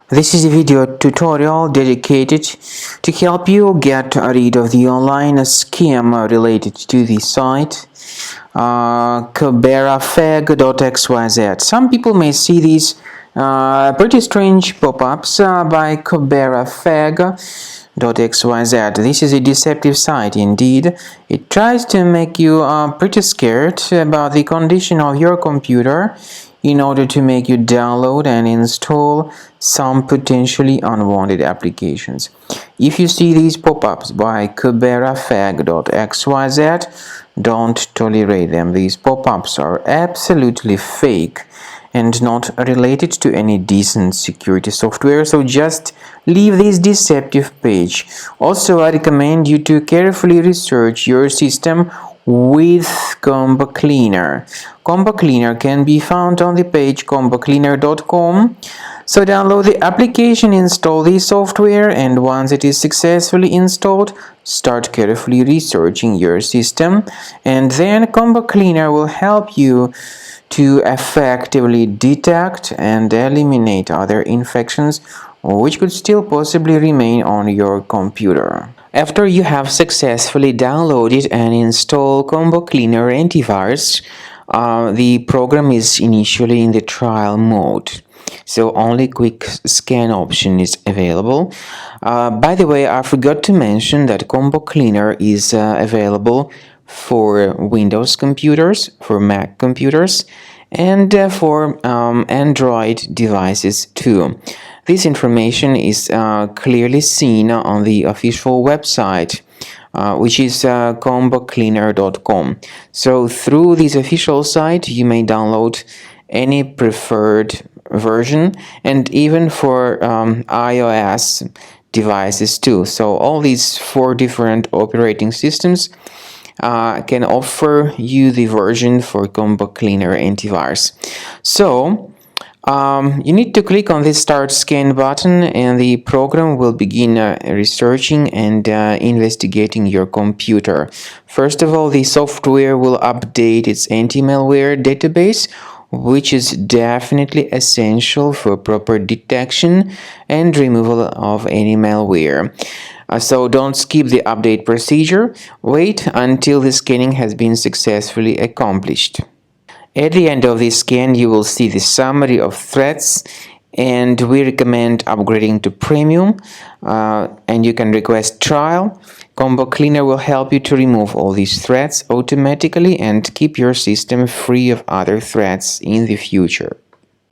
This is a video tutorial dedicated to help you get rid of the online scam related to the site Koberafeg.xyz. Some people may see these pretty strange pop-ups by Koberafeg.xyz. This is a deceptive site indeed. It tries to make you pretty scared about the condition of your computer in order to make you download and install some potentially unwanted applications. If you see these pop-ups by Koberafeg.xyz, don't tolerate them. These pop-ups are absolutely fake and not related to any decent security software, so just leave this deceptive page. Also, I recommend you to carefully research your system with Combo Cleaner. Combo Cleaner can be found on the page combocleaner.com. So download the application, install the software, and once it is successfully installed, start carefully researching your system, and then Combo Cleaner will help you to effectively detect and eliminate other infections which could still possibly remain on your computer. After you have successfully downloaded and installed Combo Cleaner antivirus, the program is initially in the trial mode, so only quick scan option is available. By the way, I forgot to mention that Combo Cleaner is available for Windows computers, for Mac computers, and for Android devices too. This information is clearly seen on the official website, which is combocleaner.com. So through this official site, you may download any preferred version, and even for iOS devices too. So all these 4 different operating systems can offer you the version for Combo Cleaner antivirus. So you need to click on this Start Scan button, and the program will begin researching and investigating your computer. First of all, the software will update its anti-malware database, which is definitely essential for proper detection and removal of any malware. So don't skip the update procedure. Wait until the scanning has been successfully accomplished. At the end of the scan, you will see the summary of threats, and we recommend upgrading to Premium, and you can request trial. Combo Cleaner will help you to remove all these threats automatically and keep your system free of other threats in the future.